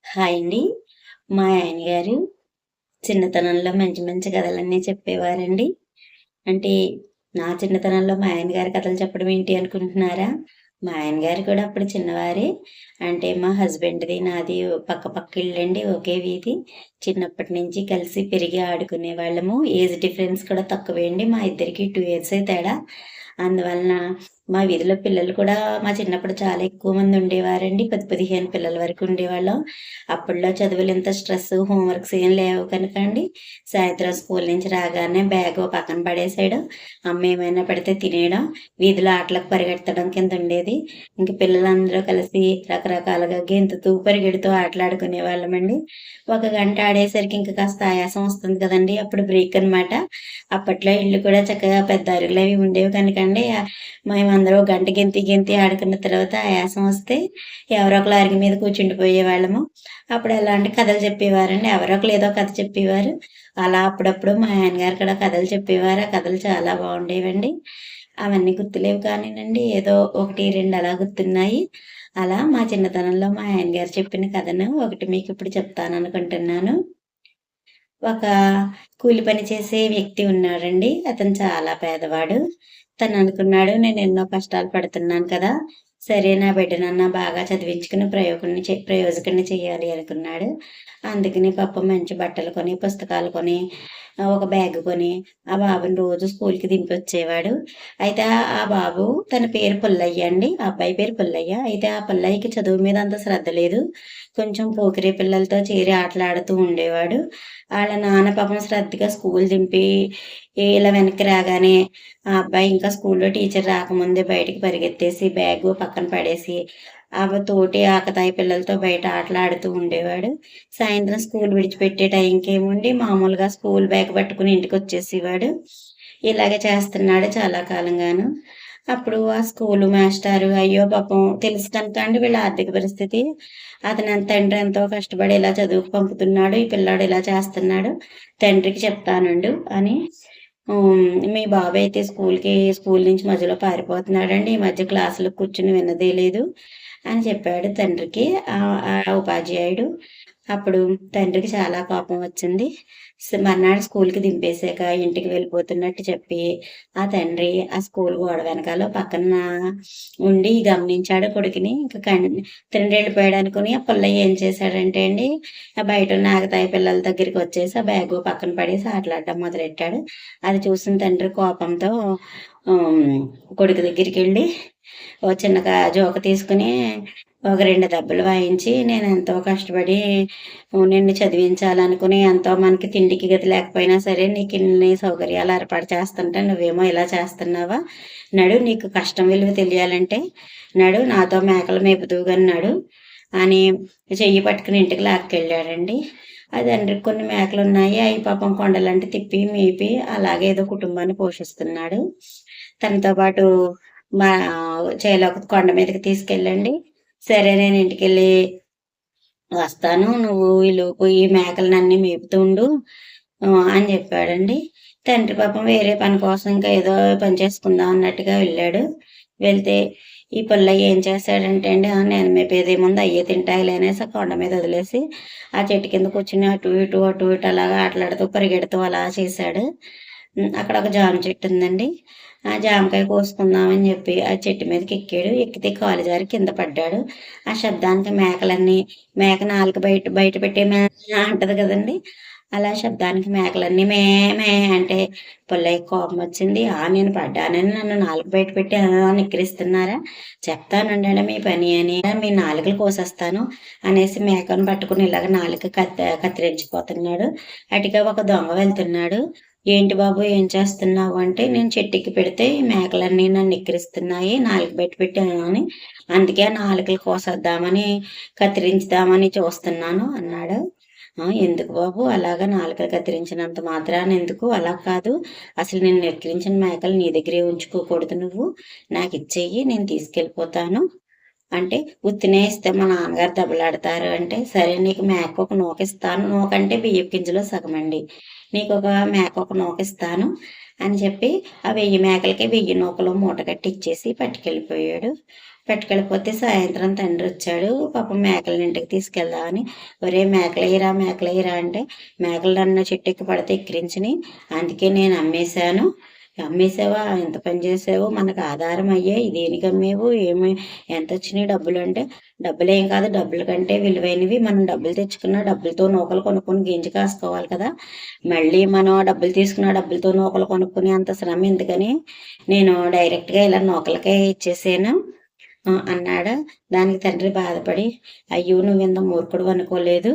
Hi అండి. మా ఆయన గారు చిన్నతనంలో మంచి మంచి కథలన్నీ చెప్పేవారండి. అంటే నా చిన్నతనంలో మా ఆయన గారు కథలు చెప్పడం ఏంటి అనుకుంటున్నారా? మా ఆయన గారు కూడా అప్పుడు చిన్నవారే. అంటే మా హస్బెండ్‌ది, నాది పక్క పక్క ఇళ్ళండి. ఒకే వీధి. చిన్నప్పటి నుంచి కలిసి పెరిగి ఆడుకునేవాళ్ళము. ఏజ్ డిఫరెన్స్ కూడా తక్కువే అండి. మా ఇద్దరికి 2 ఇయర్సే తేడా. అందువలన మా వీధిలో పిల్లలు కూడా మా చిన్నప్పుడు చాలా ఎక్కువ మంది ఉండేవారండి. 10, 15 పిల్లల వరకు ఉండేవాళ్ళం. అప్పట్లో చదువులు ఇంత స్ట్రెస్, హోమ్ వర్క్స్ ఏం లేవు కనుకండి. సాయంత్రం స్కూల్ నుంచి రాగానే బ్యాగ్ ఓ పక్కన పడేసేయడం, అమ్మ ఏమైనా పెడితే తినేయడం, వీధిలో ఆటలకు పరిగెత్తడం కింద ఉండేది. ఇంక పిల్లలందరూ కలిసి రకరకాలుగా గెంతుతూ, పరిగెడుతూ ఆటలాడుకునేవాళ్ళమండి. ఒక గంట ఆడేసరికి ఇంక కాస్త ఆయాసం వస్తుంది కదండీ! అప్పుడు బ్రేక్ అనమాట. అప్పట్లో ఇళ్ళు కూడా చక్కగా పెద్ద అరుగులవి ఉండేవి కనుకండి. మేమందరం గంట గెంతి గెంతి ఆడుకున్న తర్వాత ఆయాసం వస్తే ఎవరో ఒకళ్ళు అరుగు మీద కూర్చుండిపోయేవాళ్ళము. అప్పుడు ఎలాంటి కథలు చెప్పేవారండి. ఎవరో ఒకళ్ళు ఏదో కథ చెప్పేవారు. అలా అప్పుడప్పుడు మా ఆయన గారు కూడా కథలు చెప్పేవారు. ఆ కథలు చాలా బాగుండేవండి. అవన్నీ గుర్తులేవు కానీనండి, ఏదో 1, 2 అలా గుర్తున్నాయి. అలా మా చిన్నతనంలో మా ఆయన గారు చెప్పిన కథను ఒకటి మీకిప్పుడు చెప్తాననుకుంటున్నాను. ఒక కూలి పని చేసే వ్యక్తి ఉన్నాడండి. అతను చాలా పేదవాడు. తననుకున్నాడు, నేనెన్నో కష్టాలు పడుతున్నాను కదా! సరే నా బిడ్డనన్నా బాగా చదివించుకుని ప్రయోజకుడిని చేయాలి అనుకున్నాడు. అందుకని పాపం మంచి బట్టలు కొని, పుస్తకాలు కొని, ఒక బ్యాగ్ కొని, ఆ బాబుని రోజు స్కూల్‌కి దింపొచ్చేవాడు. అయితే ఆ బాబు తన పేరు పుల్లయ్య అండి. ఆ అబ్బాయి పేరు పుల్లయ్య. అయితే ఆ పుల్లయ్యకి చదువు మీద అంత శ్రద్ధ లేదు. కొంచెం పోకిరి పిల్లలతో చేరి ఆటలాడుతూ ఉండేవాడు. ఆళ్ళ నాన్న పాపం శ్రద్ధగా స్కూల్ దింపి ఇలా వెనక్కి రాగానే, ఆ అబ్బాయి ఇంకా స్కూల్‌లో టీచర్ రాకముందే బయటికి పరిగెత్తేసి బ్యాగు పక్కన పడేసి, తోటి ఆకతాయి పిల్లలతో బయట ఆటలాడుతూ ఉండేవాడు. సాయంత్రం స్కూల్ విడిచిపెట్టే టైంకేమోండి మామూలుగా స్కూల్ బ్యాగ్ పట్టుకుని ఇంటికొచ్చేసేవాడు. ఇలాగే చేస్తున్నాడు చాలా కాలంగాను. అప్పుడు ఆ స్కూలు మాస్టారు, అయ్యో పాపం తెలుసు కనుక అండి వీళ్ళ ఆర్థిక పరిస్థితి. తండ్రి ఎంతో కష్టపడి ఇలా చదువుకు పంపుతున్నాడు. ఈ పిల్లాడు ఇలా చేస్తున్నాడు. తండ్రికి చెప్తానుండు అని మీ బాబయితే స్కూల్ నుంచి మధ్యలో పారిపోతున్నాడండి. ఈ మధ్య క్లాసులో కూర్చొని విన్నదే లేదు అని చెప్పాడు తండ్రికి ఆ ఉపాధ్యాయుడు. అప్పుడు తండ్రికి చాలా కోపం వచ్చింది. మర్నాడు స్కూల్‌కి దింపేసాక ఇంటికి వెళ్ళిపోతున్నట్టు చెప్పి, ఆ తండ్రి ఆ స్కూల్ గోడ వెనకాల పక్కన ఉండి గమనించాడు కొడుకుని. తండ్రి వెళ్ళిపోయాడనుకుని ఆ పుల్లయ్య ఏం చేశాడంటే అండి, ఆ బయటున్న ఆకతాయి పిల్లల దగ్గరికొచ్చేసి ఆ బ్యాగు పక్కన పడేసి ఆటలాడడం మొదలెట్టాడు. అది చూసిన తండ్రి కోపంతో హ్మ్, కొడుకు దగ్గరికెళ్ళి ఓ చిన్న జోక తీసుకొని ఒక 2 దెబ్బలు వాయించి, నేనెంతో కష్టపడి నిన్ను చదివించాలనుకుని, ఎంతో మనకి తిండికి గతి లేకపోయినా సరే, నీకిన్ని సౌకర్యాలు ఏర్పాటు చేస్తుంటే, నువ్వేమో ఇలా చేస్తున్నావా? నడు నీకు కష్టం విలువ తెలియాలంటే, నాతో మేకలు మేపుదువు గాని నడు అని చెయ్యి పట్టుకుని ఇంటికి లాక్కెళ్ళాడండి. ఆ తండ్రికి కొన్ని మేకలున్నాయి. అయి పాపం కొండలంట తిప్పి, మేపి అలాగే ఏదో కుటుంబాన్ని పోషిస్తున్నాడు. తనతో పాటు మా చేలోకి కొండ మీదకి తీసుకెళ్ళండి. సరే నేను ఇంటికెళ్ళి వస్తాను. నువ్వు ఈలోపు ఈ మేకలనన్నీ మేపుతూ ఉండు అని చెప్పాడండి. తండ్రి పాపం వేరే పని కోసం ఇంకా ఏదో పని చేసుకుందాం అన్నట్టుగా వెళ్ళాడు. వెళ్తే ఈ పుల్లయ్య ఏం చేశాడంటే అండి, నేను మేపేదేముంది అయ్యే తింటాయిలే అనేసి ఆ కొండ మీద వదిలేసి, ఆ చెట్టు కింద కూర్చొని అటు ఇటు అలాగా ఆటలాడుతూ, పరిగెడుతూ అలా చేశాడు. అక్కడ ఒక జామ చెట్టు ఉందండి. ఆ జామకాయ కోసుకుందామని చెప్పి ఆ చెట్టు మీదకెక్కాడు. ఎక్కితే కాలు జారి కింద పడ్డాడు. ఆ శబ్దానికి మేక నాలుక బయట పెట్టే మే అంటది కదండీ! అలా శబ్దానికి మేకలన్నీ మే మే అంటే పుల్లయ్యకి కోపమొచ్చింది. నేను పడ్డానని నన్ను నాలుక బయట పెట్టి నిక్కిరిస్తున్నారా? చెప్తానుండండి మీ పని అని. మీ నాలుకలు కోసేస్తాను అనేసి మేకను పట్టుకుని ఇలాగ నాలుక కత్తిరించిపోతున్నాడు. అటుగా ఒక దొంగ వెళ్తున్నాడు. ఏంటి బాబు ఏం చేస్తున్నావు అంటే, నేను చెట్టెక్కి పెడితే ఈ మేకలన్నీ నన్ను ఎక్కిరిస్తున్నాయి. నాలుక బయట పెట్టాను అని. అందుకే ఆ నాలుకలు కోసేద్దామని, కత్తిరించుదామని చూస్తున్నాను అన్నాడు. ఎందుకు బాబు అలాగా నాలుకలు కత్తిరించినంత మాత్రాన ఎందుకు? అలా కాదు. అసలు నిన్ను ఎక్కిరించిన మేకలు నీ దగ్గరే ఉంచుకోకూడదు నువ్వు. నాకిచ్చెయ్యి నేను తీసుకెళ్ళిపోతాను. అంటే ఉత్తినే ఇస్తే మా నాన్నగారు దెబ్బలాడతారు అంటే, సరే నీకు మేక ఒక నూకిస్తాను. నూకంటే బియ్యపు గింజలో సగమండి. నీకొక మేక ఒక నూకిస్తాను అని చెప్పి, ఆ 1000 మేకలకి 1000 నూకలు మూట కట్టి ఇచ్చేసి పట్టుకెళ్ళిపోయాడు. పట్టుకెళ్ళిపోతే సాయంత్రం తండ్రి వచ్చాడు. పాపం మేకలని ఇంటికి తీసుకెళ్దామని, ఒరే మేకలేయరా అంటే, మేకలు నన్ను చెట్టు ఎక్కి పడితే ఎక్కిరించినాయి, అందుకే నేను అమ్మేశాను. అమ్మేసావా, ఎంత పని చేసావు, మనకు ఆధారం అయ్యాయి, దేనికి అమ్మేవు, ఎంత వచ్చినాయి డబ్బులు అంటే, డబ్బులు ఏం కాదు, డబ్బుల కంటే విలువైనవి, మనం డబ్బులు తెచ్చుకున్న డబ్బులతో నూకలు కొనుక్కొని గింజి కాసుకోవాలి కదా, మళ్ళీ మనం డబ్బులు తీసుకున్న డబ్బులతో నూకలు కొనుక్కుని అంత శ్రమ ఎందుకని నేను డైరెక్ట్గా ఇలా నూకలకే ఇచ్చేసాను అన్నాడు. దానికి తండ్రి బాధపడి, అయ్యో నువ్వింత మూర్ఖుడు అనుకోలేదు,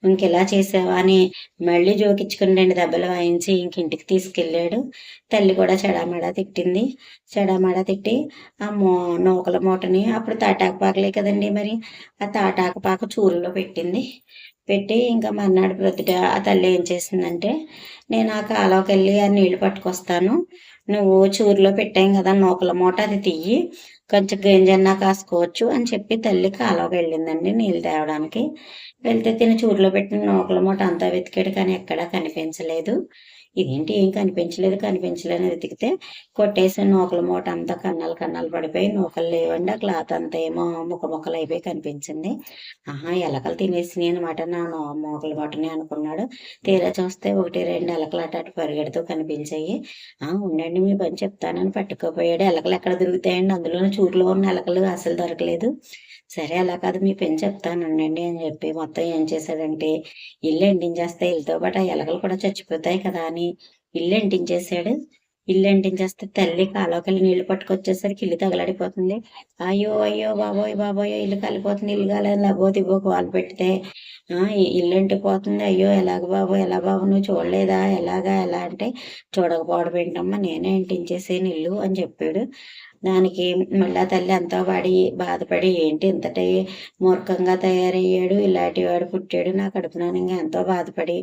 ఇంకెలా చేసావా అని మళ్ళీ జోకిచ్చుకుని 2 దెబ్బలు వాయించి ఇంటికి తీసుకెళ్ళాడు. తల్లి కూడా చెడామడా తిట్టింది. చెడామడా తిట్టి ఆ నూకల మూటని, అప్పుడు తాటాకు పాకలే కదండి మరి, ఆ తాటాకు పాక చూరులో పెట్టింది. పెట్టి ఇంకా మర్నాడు ప్రొద్దుట ఆ తల్లి ఏం చేసిందంటే, నేను ఆ కాలువకి వెళ్ళి ఆ నీళ్లు పట్టుకొస్తాను, నువ్వు చూరులో పెట్టాం కదా నూకల మూట, అది తియ్యి, కొంచెం గంజన్నా కాసుకోవచ్చు అని చెప్పి తల్లి కాలువకి వెళ్ళిందండి నీళ్ళు తేవడానికి. వెళ్తే తిని చూరులో పెట్టిన నూకల మూట అంతా వెతికాడు, కానీ ఎక్కడా కనిపించలేదు. ఇదేంటి ఏం కనిపించలేని వెతికితే కొట్టేసిన నూకల మూట అంతా కన్నాలు పడిపోయి నూకలు లేవండి. ఆ క్లాత్ అంతా ఏమో ముక్కలు అయిపోయి కనిపించింది. ఆహా, ఎలకలు తినేసినాయి అనమాట నా నూకల మూటని అనుకున్నాడు. తీరా చూస్తే 1-2 ఎలకలు అటు పరిగెడుతూ కనిపించాయి. ఉండండి మీ పని చెప్తానని పట్టుకోపోయాడు. ఎలకలు ఎక్కడ దొరుకుతాయండి, అందులోనే చూరులో ఉన్న ఎలకలు అసలు దొరకలేదు. సరే అలా కాదు, మీ పని చెప్తాను ఉండండి అని చెప్పి మొత్తం ఏం చేశాడంటే, ఇల్లు ఎంటించేస్తే ఇల్లుతో పాటు ఆ ఎలకలు కూడా చచ్చిపోతాయి కదా అని ఇల్లు ఎంటించేశాడు. ఇల్లు ఎంటించేస్తే తల్లి కాలువకెళ్ళి నీళ్లు పట్టుకొచ్చేసరికి ఇల్లు తగలడిపోతుంది. అయ్యో అయ్యో బాబోయ్ ఇల్లు కాలిపోతుంది, ఇల్లు కాలేదు, లబో దిబ్బో కాలు పెడితే ఇల్లు ఎంటిపోతుంది, అయ్యో ఎలా బాబు నువ్వు చూడలేదా, ఎలా అంటే, చూడకపోవడం ఏంటమ్మా, నేనే ఎంటించేసాను ఇల్లు అని చెప్పాడు. దానికి మళ్ళా తల్లి ఎంతో బాధపడి ఏంటి ఇంతటి మూర్ఖంగా తయారయ్యాడు, ఇలాంటి వాడు పుట్టాడు నా కడుపున ఇంకా ఎంతో బాధపడి,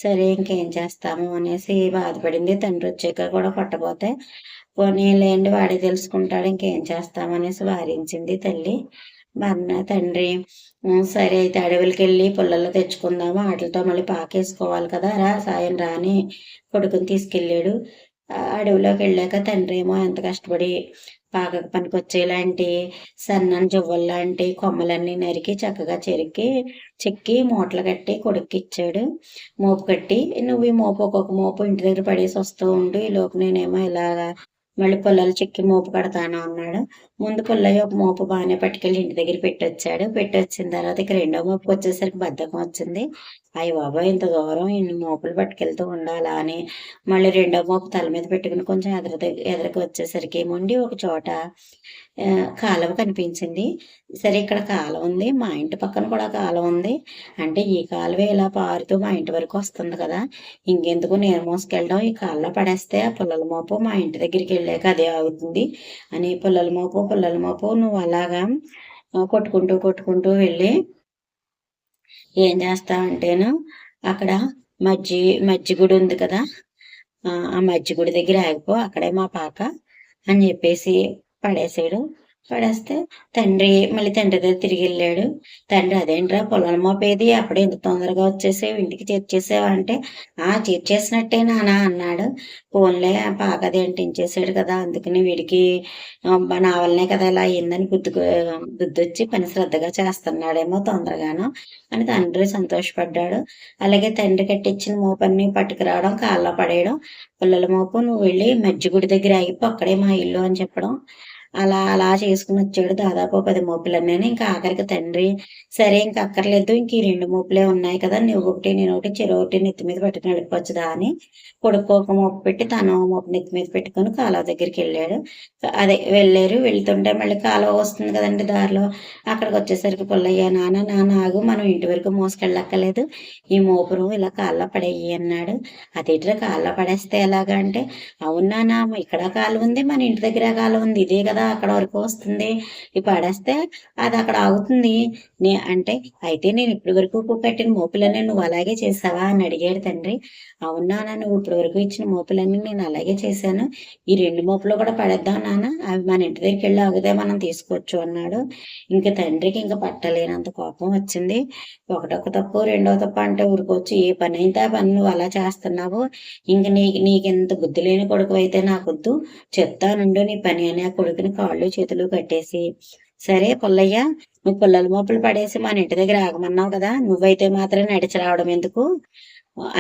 సరే ఇంకేం చేస్తాము అనేసి బాధపడింది. తండ్రి వచ్చాక కూడా కొట్టపోతే, పోనీలేండి వాడే తెలుసుకుంటాడు, ఇంకేం చేస్తామనేసి వారించింది తల్లి. తండ్రి సరే అయితే అడవులకి వెళ్ళి పుల్లలు తెచ్చుకుందాము, వాటితో మళ్ళీ పాకేసుకోవాలి కదా, సాయం రాని కొడుకుని తీసుకెళ్ళాడు. అడవిలోకి వెళ్ళాక తండ్రి ఏమో ఎంత కష్టపడి పాకకు పనికొచ్చేలాంటి సన్నని జువ్వల్లాంటి కొమ్మలన్నీ నరికి చక్కగా చెక్కి మూటలు కట్టి కొడుక్కి ఇచ్చాడు. మోపు కట్టి, నువ్వు ఈ మోపు ఒక్కొక్క మోపు ఇంటి దగ్గర పడేసి వస్తూ ఉండు, ఈ లోపు నేనేమో ఇలాగా మళ్ళీ పుల్లలు చెక్కి మోపు కడతాను అన్నాడు. ముందు పుల్లయ్య ఒక మోపు బాగానే పట్టుకెళ్ళి ఇంటి దగ్గర పెట్టొచ్చిన తర్వాత ఇక రెండో మోపుకి వచ్చేసరికి బద్ధకం వచ్చింది. అయ్య బాబాయ్ ఇంత దూరం ఇన్ని మోపులు పట్టుకెళ్తూ ఉండాలా అని మళ్ళీ రెండో మోపు తల మీద పెట్టుకుని కొంచెం ఎదరికి వచ్చేసరికి మొండి ఒక చోట కాలువ కనిపించింది. సరే ఇక్కడ కాలువ ఉంది, మా ఇంటి పక్కన కూడా కాలువ ఉంది, అంటే ఈ కాలువ ఇలా పారుతూ మా ఇంటి వరకు వస్తుంది కదా, ఇంకెందుకు నేను మోసుకెళ్ళడం, ఈ కాలువలో పడేస్తే ఆ పుల్లల మోపు మా ఇంటి దగ్గరికి వెళ్ళాక అదే అవుతుంది అని పుల్లల మోపు నువ్వు అలాగా కొట్టుకుంటూ వెళ్ళి ఏం చేస్తావంటేను, అక్కడ మజ్జి గుడి ఉంది కదా, ఆ మజ్జి గుడి దగ్గర ఆగిపో, అక్కడే మా పాక అని చెప్పేసి పడేసాడు. పడేస్తే మళ్ళీ తండ్రి దగ్గర తిరిగి వెళ్ళాడు. తండ్రి అదేంట్రా పొలం మోపేది, అప్పుడే ఇంత తొందరగా వచ్చేసావు, ఇంటికి చేర్చేసావా అంటే, చేర్చేసినట్టే నానా అన్నాడు. ఫోన్లే పాక అది అంటించేసాడు కదా, అందుకని వీడికి నా వల్లనే కదా ఇలా అయిందని బుద్ధి వచ్చి పని శ్రద్ధగా చేస్తున్నాడేమో తొందరగాను అని తండ్రి సంతోషపడ్డాడు. అలాగే తండ్రి కట్టించిన మోపన్ని పట్టుకురావడం, కాళ్ళలో పడేయడం, పుల్లల మోపు నువ్వు వెళ్ళి మజ్జిగుడి దగ్గర ఆగిపో, అక్కడే మా ఇల్లు అని చెప్పడం, అలా చేసుకుని వచ్చాడు. దాదాపు 10 మోపులన్నీ. ఇంకా ఆఖరికి తండ్రి సరే ఇంక అక్కర్లేదు, ఇంక ఈ 2 మోపులే ఉన్నాయి కదా, నువ్వు ఒకటి నేను ఒకటి చెరొకటి నెత్తి మీద పెట్టుకుని వెళ్ళిపోవచ్చుదా అని కొడుకు ఒక మోపు పెట్టి తను మోపు నెత్తి మీద పెట్టుకుని కాలువ దగ్గరికి వెళ్ళాడు. వెళ్తుంటే మళ్ళీ కాలువ వస్తుంది కదండి దారిలో, అక్కడికి వచ్చేసరికి పుల్లయ్య నాన్న ఆగు, మనం ఇంటి వరకు మోసుకెళ్ళక్కర్లేదు, ఈ మోపును ఇలా కాళ్ళ పడేయి అన్నాడు. అదేంటిరా కాళ్ళ పడేస్తే ఎలాగా అంటే, అవునా ఇక్కడ కాలువ ఉంది, మన ఇంటి దగ్గర కాలువ ఉంది, ఇదే కదా అక్కడ వరకు వస్తుంది, ఈ పడేస్తే అది అక్కడ ఆగుతుంది అంటే, అయితే నేను ఇప్పటి వరకు కట్టిన మోపులన్నీ నువ్వు అలాగే చేసావా అని అడిగాడు తండ్రి. అవునా నువ్వు ఇప్పటి వరకు ఇచ్చిన మోపులన్నీ నేను అలాగే చేశాను, ఈ 2 మోపులు కూడా పడేద్దాం నాన్న, అవి మన ఇంటి దగ్గరికి వెళ్ళి ఆగితే మనం తీసుకోవచ్చు అన్నాడు. ఇంకా తండ్రికి ఇంకా పట్టలేనంత కోపం వచ్చింది. ఒకటొక తప్పు రెండో తప్పు అంటే ఊరుకోవచ్చు, ఏ పని అయితే ఆ పని నువ్వు అలా చేస్తున్నావు, ఇంక నీకెంత బుద్ధి లేని కొడుకు అయితే నాకొద్దు, చెప్తానుండు నీ పని అని ఆ కొడుకుని కాళ్ళు చేతులు కట్టేసి సరే పుల్లయ్య, నువ్వు పుల్లల మోపులు పడేసి మన ఇంటి దగ్గర ఆగమన్నావు కదా, నువ్వైతే మాత్రం నడిచి రావడం ఎందుకు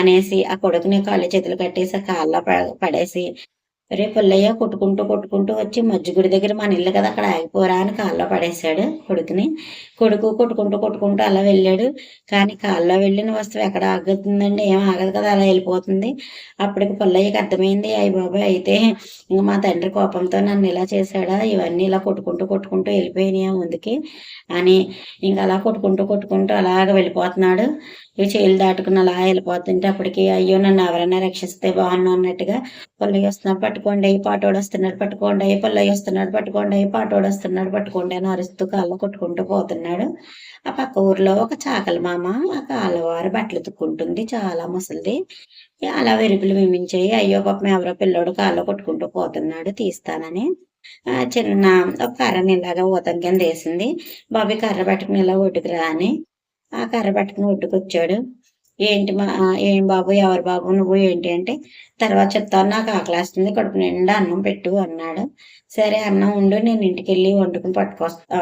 అనేసి ఆ కొడుకుని కాళ్ళు చేతులు కట్టేసి ఆ కాళ్ళ పడేసి, రే పుల్లయ్య కొట్టుకుంటూ కొట్టుకుంటూ వచ్చి మజ్జిగుడి దగ్గర మన ఇల్లు కదా అక్కడ ఆగిపోరా అని కాల్లో పడేశాడు కొడుకుని. కొడుకు కొట్టుకుంటూ కొట్టుకుంటూ అలా వెళ్ళాడు. కానీ కాల్లో వెళ్ళిన వస్తువు ఎక్కడ ఆగుతుందండి, ఏం ఆగదు కదా, అలా వెళ్ళిపోతుంది. అప్పటికి పుల్లయ్యకి అర్థమైంది, అయ్య బాబాయ్ అయితే ఇంక మా తండ్రి కోపంతో నన్ను ఇలా చేశాడా, ఇవన్నీ ఇలా కొట్టుకుంటూ కొట్టుకుంటూ వెళ్ళిపోయినాయా ముందుకి అని ఇంక అలా కొట్టుకుంటూ కొట్టుకుంటూ అలాగ వెళ్ళిపోతున్నాడు. ఈ చేలు దాటుకుని అలా వెళ్ళిపోతుంటే అప్పటికి అయ్యో నన్ను ఎవరైనా రక్షిస్తే బాగున్నాను అన్నట్టుగా పుల్లయ్య వస్తున్నాడు పట్టుకోండి, పాటోడు వస్తున్నాడు పట్టుకోండి, పుల్లయ్య వస్తున్నాడు పట్టుకోండి, పాటోడు వస్తున్నాడు పట్టుకోండి అని అరుస్తూ కాళ్ళు కొట్టుకుంటూ పోతున్నాడు. ఆ పక్క ఊర్లో ఒక చాకలి మామ ఆ కాళ్ళవారు బట్టలు తుక్కుంటుంది, చాలా ముసలిది. అలా వెరుపులు మిమించాయి, అయ్యో పాపం ఎవరో పిల్లోడు కాళ్ళు కొట్టుకుంటూ పోతున్నాడు తీస్తానని చిన్న ఒక కర్రని ఇలాగా ఊతం కింద వేసింది. బాబీ కర్ర పట్టుకుని ఇలా ఒడ్డుకురా అని ఆ కర్ర పట్టుకుని ఒడ్డుకొచ్చాడు. ఏంటి ఏం బాబు, ఎవరు బాబు నువ్వు ఏంటి అంటే, తర్వాత చెప్తాను నాకు ఆకలేస్తుంది కడుపు నిండా అన్నం పెట్టు అన్నాడు. సరే అన్నం ఉండు నేను ఇంటికెళ్ళి వండుకుని పట్టుకొస్తా,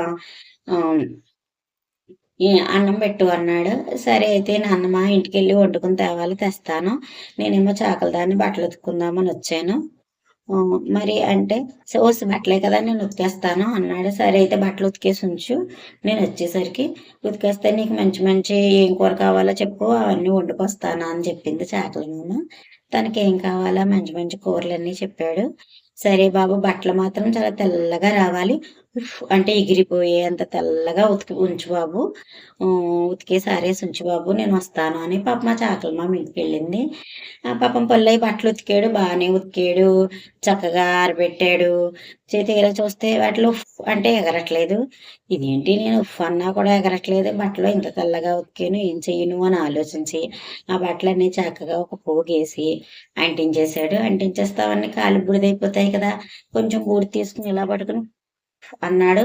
అన్నం పెట్టు అన్నాడు. సరే అయితే నాన్నమ్మ ఇంటికెళ్ళి వండుకుని తేవాలి తెస్తాను, నేనేమో చాకలిదాన్ని బట్టలు ఉతుక్కుందామని వచ్చాను మరి అంటే ఓసి బట్టలే కదా నేను ఉతికేస్తాను అన్నాడు. సరే అయితే బట్టలు ఉతికేసి ఉంచు, నేను వచ్చేసరికి ఉతికేస్తే నీకు మంచి మంచి ఏం కూర కావాలో చెప్పు అవన్నీ వండుకొస్తాను అని చెప్పింది చాకలి మామ. తనకి ఏం కావాలో మంచి మంచి కూరలన్నీ చెప్పాడు. సరే బాబు బట్టలు మాత్రం చాలా తెల్లగా రావాలి, అంటే ఎగిరిపోయే అంత తెల్లగా ఉతికి ఉంచు బాబు, ఉతికేసి ఆరేసి ఉంచు బాబు నేను వస్తాను అని పాప మా చాకలి మామ ఇంటికి వెళ్ళింది. ఆ పాపం పుల్లయ్య బట్టలు ఉతికాడు, బాగానే ఉతికాడు, చక్కగా ఆరబెట్టాడు. తీరా చూస్తే వాటిలో అంటే ఎగరట్లేదు. ఇదేంటి నేను ఉఫ్ అన్నా కూడా ఎగరట్లేదు, బట్టలు ఇంత తెల్లగా ఉతికాను ఏం చెయ్యను అని ఆలోచించి ఆ బట్టలన్నీ చక్కగా ఒక పోగేసి అంటించేశాడు. అంటించేస్తావన్నీ కాలి బూడిదైపోతాయి కదా, కొంచెం బూడి తీసుకుని ఇలా పట్టుకుని అన్నాడు.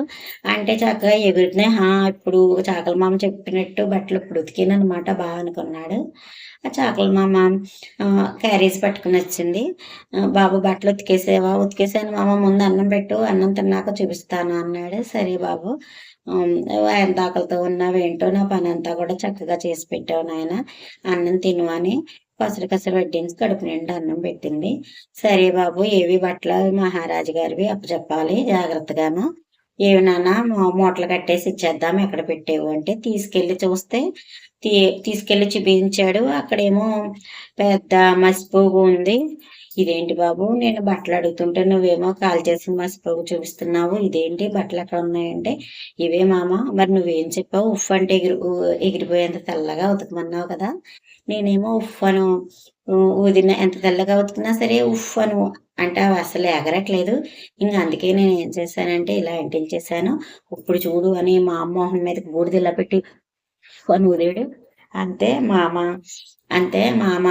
అంటే చక్కగా ఎగురుతున్నాయి. ఇప్పుడు చాకలి మామ చెప్పినట్టు బట్టలు ఇప్పుడు ఉతికిననమాట బాగా అనుకున్నాడు. ఆ చాకలి మామ క్యారేజ్ పట్టుకుని వచ్చింది. బాబు బట్టలు ఉతికేసావా, ఉతికేసాను మామ ముందు అన్నం పెట్టు, అన్నం తిన్నాక చూపిస్తాను అన్నాడు. సరే బాబు ఎంత ఆకలితో ఉన్నావేంటో, నా పని అంతా కూడా చక్కగా చేసి పెట్టావు నాయన, అన్నం తిను అని కసరు కసరు వడ్డించి కడుపు నిండా అన్నం పెట్టింది. సరే బాబు ఏవి బట్టలు మహారాజు గారివి అప్పచెప్పాలి జాగ్రత్తగాను, ఏవి నాన్న మూటలు కట్టేసి ఇచ్చేద్దాం ఎక్కడ పెట్టేవు అంటే తీసుకెళ్ళి చూస్తే తీసుకెళ్ళి చూపించాడు. అక్కడేమో పెద్ద మసిపోగు ఉంది. ఇదేంటి బాబు నేను బట్టలు అడుగుతుంటే నువ్వేమో కాల్ చేసి మసిపోగు చూపిస్తున్నావు, ఇదేంటి బట్టలు ఎక్కడ ఉన్నాయంటే, ఇవే మామ మరి నువ్వేం చెప్పావు, ఉఫ్ అంటే ఎగిరిపోయేంత తెల్లగా ఉతకమన్నావు కదా, నేనేమో ఉఫ్ అను ఊదిన ఎంత తెల్లగా ఉతికినా సరే ఉఫ్ అను అంటే అవి అసలు ఎగరట్లేదు. ఇంక అందుకే నేను ఏం చేశానంటే ఇలా అంటించేశాను, ఇప్పుడు చూడు అని మా అమ్మ మొహం మీదకి బూడిదిలా పెట్టి అని ఊదాడు. అంతే మామ అంతే మామ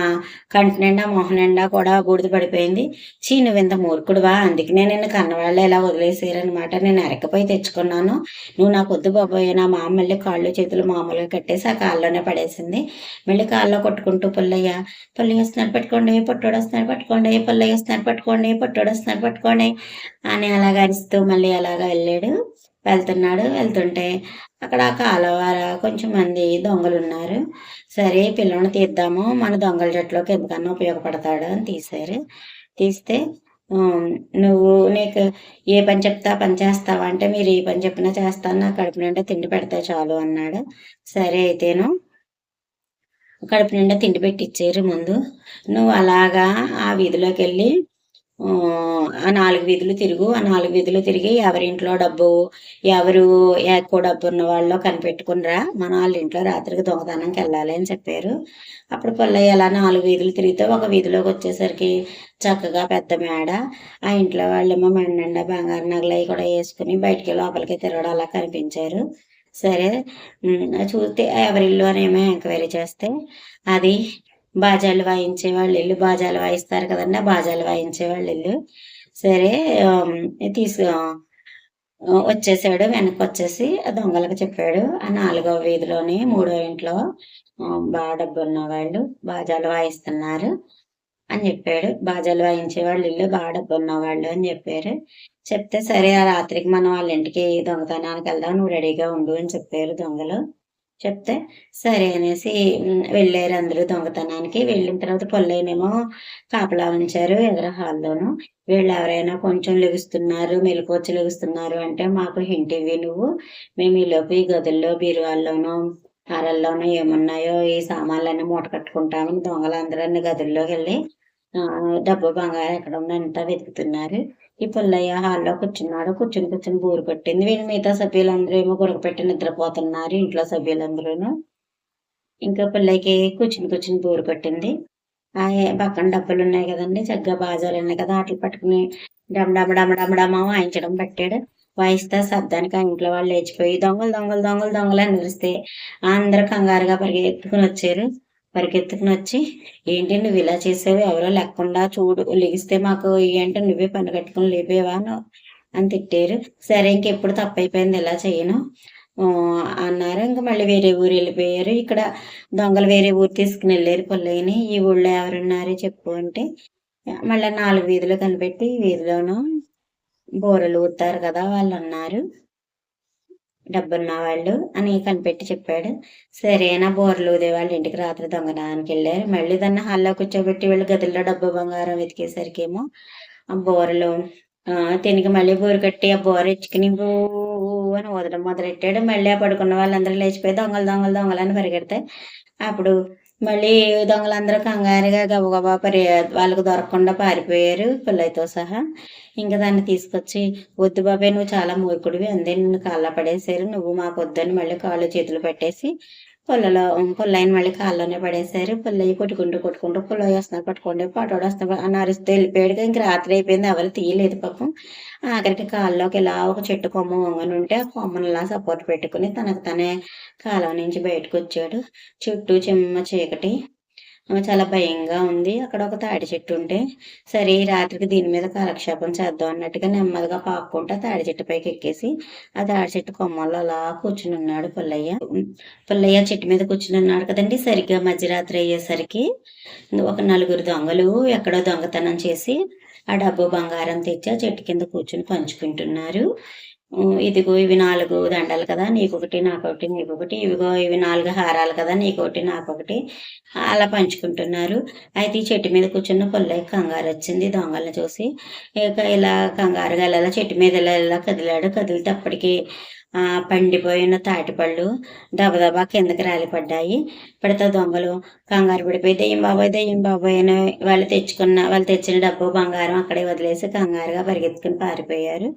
కంటి నిండా మొహం నిండా కూడా బూడిద పడిపోయింది. చీ నువ్వింత మూర్ఖుడువా, అందుకనే నేను కన్నవాళ్ళు ఇలా వదిలేసారనమాట, నేను ఎరకపోయి తెచ్చుకున్నాను, నువ్వు నాకు వద్దు బాబోయ్. నా మామ మళ్ళీ కాళ్ళు చేతులు మామూలుగా కట్టేసి ఆ కాళ్ళలోనే పడేసింది. మళ్ళీ కాళ్ళలో కొట్టుకుంటూ పుల్లయ్య వస్తున్నాడు పట్టుకోండి, పొట్టోడు వస్తున్నాడు పట్టుకోండి, పుల్లయ్య వస్తున్నాడు పట్టుకోండి, పొట్టోడు వస్తున్నాడు పట్టుకోండి అని అలాగ అరుస్తూ మళ్ళీ అలాగా వెళ్తుంటే అక్కడ కాలవార కొంచెం మంది దొంగలు ఉన్నారు. సరే పిల్లని తీద్దాము, మన దొంగల జట్టులోకి ఎందుకన్నా ఉపయోగపడతాడు అని తీస్తే నువ్వు నీకు ఏ పని చెప్తా పని చేస్తావా అంటే, మీరు ఏ పని చెప్పినా చేస్తాను, నా కడుపు నిండా తిండి పెడితే చాలు అన్నాడు. సరే అయితేను కడుపు నిండా తిండి పెట్టిచ్చారు ముందు, నువ్వు అలాగా ఆ వీధిలోకి వెళ్ళి ఆ 4 వీధులు తిరుగు, ఆ 4 వీధులు తిరిగి ఎవరింట్లో డబ్బు ఎవరు ఎక్కువ డబ్బు ఉన్న వాళ్ళో కనిపెట్టుకునిరా, మన వాళ్ళ ఇంట్లో రాత్రికి దొంగతనంకి వెళ్ళాలి అని చెప్పారు. అప్పుడు పుల్లయ్య అలా 4 వీధులు తిరిగితే ఒక వీధిలోకి వచ్చేసరికి చక్కగా పెద్ద మేడ, ఆ ఇంట్లో వాళ్ళేమో మెండండా బంగారు నగలు అవి కూడా వేసుకుని బయటికి లోపలికి తిరగడం అలా కనిపించారు. సరే చూస్తే ఎవరిల్లు అని ఏమో ఎంక్వైరీ చేస్తే అది బాజాలు వాయించే వాళ్ళు ఇల్లు, బాజాలు వాయిస్తారు కదండి, ఆ బాజాలు వాయించే వాళ్ళు ఇల్లు. సరే తీసు వచ్చేసాడు, వెనక్కి వచ్చేసి దొంగలకు చెప్పాడు, ఆ 4వ వీధిలోని 3వ ఇంట్లో బాగా డబ్బు ఉన్న వాళ్ళు బాజాలు వాయిస్తున్నారు అని చెప్పాడు. బాజాలు వాయించే వాళ్ళు ఇల్లు, బాగా డబ్బు ఉన్నవాళ్ళు అని చెప్పారు. చెప్తే సరే ఆ రాత్రికి మనం వాళ్ళ ఇంటికి దొంగతనానికి వెళ్దాం, నువ్వు రెడీగా ఉండు అని చెప్పారు దొంగలు. చెప్తే సరే అనేసి వెళ్ళారు అందరూ దొంగతనానికి. వెళ్ళిన తర్వాత పుల్లయ్యనేమో కాపలా ఉంచారు ఎదురు హాల్లోను. వీళ్ళెవరైనా కొంచెం లెగుస్తున్నారు, మెలుకువొచ్చి లెగుస్తున్నారు అంటే మాకు హింట్ ఇవ్వి నువ్వు. మేము ఈలోపు ఈ గదుల్లో, బీరువాల్లోనూ, అరల్లోనూ ఏమున్నాయో ఈ సామాన్లన్నీ మూట కట్టుకుంటామని దొంగలందరూ అన్ని గదుల్లోకెళ్ళి డబ్బు, బంగారం ఎక్కడుందంతా వెతుకుతున్నారు. ఈ పుల్లయ్య హాల్లో కూర్చున్నాడు. కూర్చుని బోరు కొట్టింది. వీళ్ళు మిగతా సభ్యులందరూ ఏమో గురకపెట్టి నిద్రపోతున్నారు ఇంట్లో సభ్యులందరూను. ఇంకా పుల్లయ్యకి కూర్చుని బోరు కొట్టింది. పక్కన డబ్బులున్నాయి కదండీ! చక్కగా బాజాలున్నాయి కదా! ఆటిలి పట్టుకుని డమ్ డమ్ డమ్ డమ్ డమ వాయించడం పెట్టాడు. వాయిస్తే శబ్దానికి ఆ ఇంట్లో వాళ్ళు లేచిపోయి దొంగలు దొంగలు దొంగలు దొంగలు అని అరిస్తే అందరూ కంగారుగా పరిగెత్తుకుని వచ్చి ఏంటి నువ్వు ఇలా చేసావు ఎవరో లేకుండా చూడు లెగిస్తే మాకు ఏంటో నువ్వే పని కట్టుకుని లేపేవా అని తిట్టారు. సరే ఇంకెప్పుడు తప్పైపోయింది ఇలా చేయను అన్నారు. ఇంకా మళ్ళీ వేరే ఊరు వెళ్ళిపోయారు. ఇక్కడ దొంగలు వేరే ఊరు తీసుకుని వెళ్ళారు పుల్లయ్యని. ఈ ఊళ్ళో ఎవరున్నారు చెప్పు అంటే మళ్ళీ 4 వీధులు కనిపెట్టి వీధిలోనూ బోరలు ఊతారు కదా వాళ్ళు ఉన్నారు డబ్బున్న వాళ్ళు అని కనిపెట్టి చెప్పాడు. సరేనా బోర్లు ఊదే వాళ్ళ ఇంటికి రాత్రి దొంగతనానికి వెళ్ళారు. మళ్ళీ దాన్ని హాల్లో కూర్చోబెట్టి వీళ్ళు గదుల్లో డబ్బు బంగారం వెతికేసరికేమో ఆ బోరలు తినికి మళ్ళీ బోరు కట్టి ఆ బోర ఇచ్చుకుని ఊ అని ఊదడం మొదలెట్టాడు. మళ్ళీ ఆ పడుకున్న వాళ్ళందరూ లేచిపోయి దొంగలు దొంగలు దొంగలు అని పరిగెడతాయి. అప్పుడు మళ్ళీ దొంగలందరూ కంగారుగా గబగబా వాళ్ళకు దొరకకుండా పారిపోయారు పుల్లయ్యతో సహా. ఇంకా దాన్ని తీసుకొచ్చి వద్దు బాబాయ్ నువ్వు చాలా మూర్ఖుడివి అందే నిన్ను కాళ్ళ పడేశారు నువ్వు మాకు వద్దని మళ్ళీ కాళ్ళు చేతులు పెట్టేసి పుల్లయ్యని మళ్ళీ కాళ్ళలోనే పడేశారు. పుల్లయ్య కొట్టుకుంటూ పుల్లయ్య వస్తున్నారు పట్టుకోండి పాటోడు వస్తున్నారు అని అరుస్తూ వెళ్ళిపోయాడు. ఇంక రాత్రి అయిపోయింది ఎవరు తీయలేదు పాపం. ఆఖరికి కాళ్ళలోకి ఇలా ఒక చెట్టు కొమ్మ వంగని ఉంటే ఆ కొమ్మను ఇలా సపోర్ట్ పెట్టుకుని తనకు తనే కాలం నుంచి బయటకు వచ్చాడు. చుట్టూ చిమ్మ చీకటి చాలా భయంగా ఉంది. అక్కడ ఒక తాడి చెట్టు ఉంటే సరే ఈ రాత్రికి దీని మీద కాలక్షేపం చేద్దాం అన్నట్టుగా నెమ్మదిగా పాక్కుంటా తాడి చెట్టు పైకి ఎక్కేసి ఆ తాడి చెట్టు కొమ్మల్లో అలా కూర్చుని ఉన్నాడు పుల్లయ్య. పుల్లయ్య చెట్టు మీద కూర్చుని ఉన్నాడు కదండి. సరిగ్గా మధ్యరాత్రి అయ్యేసరికి ఒక 4 దొంగలు ఎక్కడో దొంగతనం చేసి ఆ డబ్బు బంగారం తెచ్చి ఆ చెట్టు కింద కూర్చుని పంచుకుంటున్నారు. ఇదిగో ఇవి 4 దండలు కదా నీకొకటి నాకొకటి నీకొకటి ఇవిగో ఇవి 4 హారాలు కదా నీకొకటి నాకొకటి అలా పంచుకుంటున్నారు. అయితే ఈ చెట్టు మీద కూర్చున్న పుల్లయ్యకి కంగారు వచ్చింది దొంగల్ని చూసి. ఇక ఇలా కంగారుగా ఇలా చెట్టు మీద ఇలా కదిలాడు. కదిలితే అప్పటికి పండిపోయిన తాటిపళ్ళు దబదబా కిందకి రాలిపడ్డాయి. పడితే దొంగలు కంగారు పడిపోయి దెయ్యం బాబోయ్ అని వాళ్ళు తెచ్చిన డబ్బు బంగారం అక్కడే వదిలేసి కంగారుగా పరిగెత్తుకుని పారిపోయారు.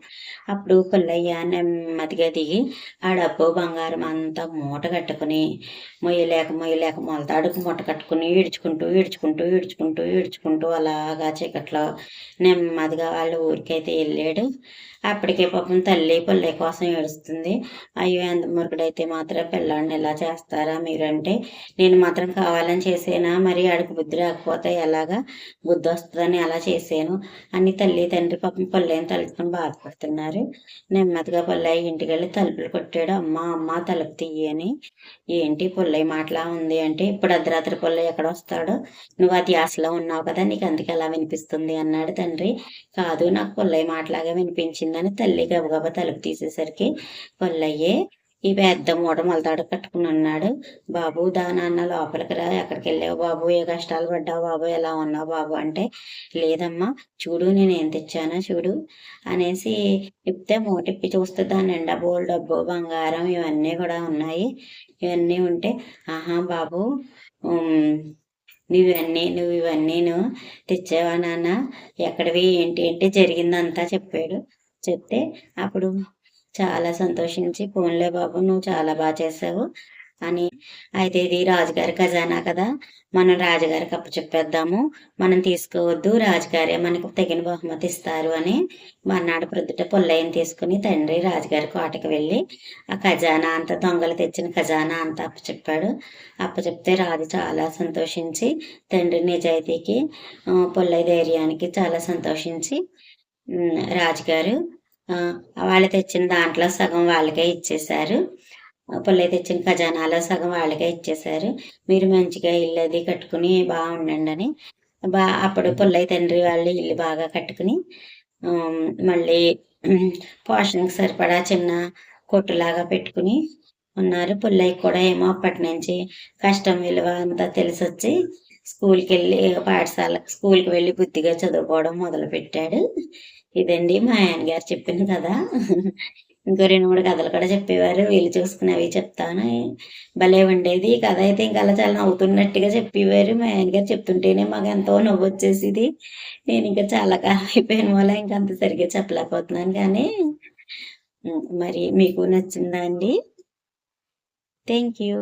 అప్పుడు పుల్లయ్య నెమ్మదిగా దిగి ఆ డబ్బు బంగారం అంతా మూట కట్టుకుని మొయ్యలేక మొలతాడుకు మూట కట్టుకుని ఈడ్చుకుంటూ అలాగా చీకట్లో నెమ్మదిగా వాళ్ళ ఊరికైతే వెళ్ళాడు. అప్పటికే పాపం తల్లి పుల్లయ్య కోసం ఏడుస్తుంది. అయ్యో ఎంత మురుకుడైతే మాత్రం పిల్లాడిని ఎలా చేస్తారా మీరంటే నేను మాత్రం కావాలని చేసేనా మరి ఆడికి బుద్ధి రాకపోతే ఎలాగా బుద్ధి వస్తుందని అలా చేసాను అని తల్లి తండ్రి పాపం పుల్లయ్యని తలుచుకొని బాధపడుతున్నారు. నెమ్మదిగా పుల్లయ్య ఇంటికి వెళ్ళి తలుపులు కొట్టాడు. అమ్మ తలుపు తీయని. ఏంటి పుల్లయ్య మాటలా ఉంది అంటే ఇప్పుడు అర్ధరాత్రి పుల్లయ్య ఎక్కడ వస్తాడో నువ్వు ఆ ధ్యాసలో ఉన్నావు కదా నీకు అందుకే అలా వినిపిస్తుంది అన్నాడు తండ్రి. కాదు నాకు పుల్లయ్య మాటలాగా వినిపించిందని తల్లి గబగబా తలుపు తీసేసరికి పుల్లయ్యే ఈ పెద్ద మూట మొలతాడు కట్టుకుని ఉన్నాడు. బాబు నాన్న లోపలికి రా ఎక్కడికి వెళ్ళావు బాబు ఏ కష్టాలు పడ్డావు బాబు ఎలా ఉన్నావు బాబు అంటే లేదమ్మా చూడు నేను ఏం తెచ్చానో చూడు అనేసి ఇప్పితే మూట ఇప్పి చూస్తే దాని నిండా బోల్ డబ్బు బంగారం ఇవన్నీ కూడా ఉన్నాయి. ఇవన్నీ ఉంటే ఆహా బాబు నువ్వు ఇవన్నీను తెచ్చావా నాన్న ఎక్కడివి ఏంటి జరిగిందంతా చెప్పాడు. చెప్తే అప్పుడు చాలా సంతోషించి పోన్లే బాబు నువ్వు చాలా బాగా చేసావు అని అయితే ఇది రాజుగారి ఖజానా కదా మనం రాజుగారికి అప్పచెప్పేద్దాము మనం తీసుకోవద్దు రాజుగారే మనకు తగిన బహుమతి ఇస్తారు అని మర్నాడు ప్రొద్దుట పుల్లయ్యని తీసుకుని తండ్రి రాజుగారి కోటకి వెళ్ళి ఆ ఖజానా అంతా దొంగలు తెచ్చిన ఖజానా అంతా అప్పచెప్తే రాజు చాలా సంతోషించి తండ్రి నిజాయితీకి పుల్లయ్య ధైర్యానికి చాలా సంతోషించి రాజుగారు వాళ్ళు తెచ్చిన దాంట్లో సగం వాళ్ళకే ఇచ్చేశారు. పుల్లయ్య తెచ్చిన ఖజానాలో సగం వాళ్ళకే ఇచ్చేశారు. మీరు మంచిగా ఇల్లు అది కట్టుకుని బాగుండండి అని అప్పుడు పుల్లయ్య తండ్రి వాళ్ళు ఇల్లు బాగా కట్టుకుని మళ్ళీ పోషణకు సరిపడా చిన్న కొట్టులాగా పెట్టుకుని ఉన్నారు. పుల్లయ్యకి కూడా ఏమో అప్పటినుంచి కష్టం విలువ అంతా తెలిసొచ్చి స్కూల్‌కి వెళ్ళి బుద్ధిగా చదువుకోవడం మొదలుపెట్టాడు. ఇదండి మా ఆయన గారు చెప్పిన కథ. ఇంకో 2, 3 కథలు కూడా చెప్పేవారు. వీలు చూసుకొని అవి చెప్తాను. భలే ఉండేది. ఈ కథ అయితే ఇంక అలా చాలా నవ్వుతున్నట్టుగా చెప్పేవారు. మా ఆయన గారు చెప్తుంటేనే మాకెంతో నవ్వొచ్చేసేది. నేనింక చాలా కాలం అయిపోయిన వల్ల ఇంక అంత సరిగ్గా చెప్పలేకపోతున్నాను కానీ మరి మీకు నచ్చిందా అండి? Thank you.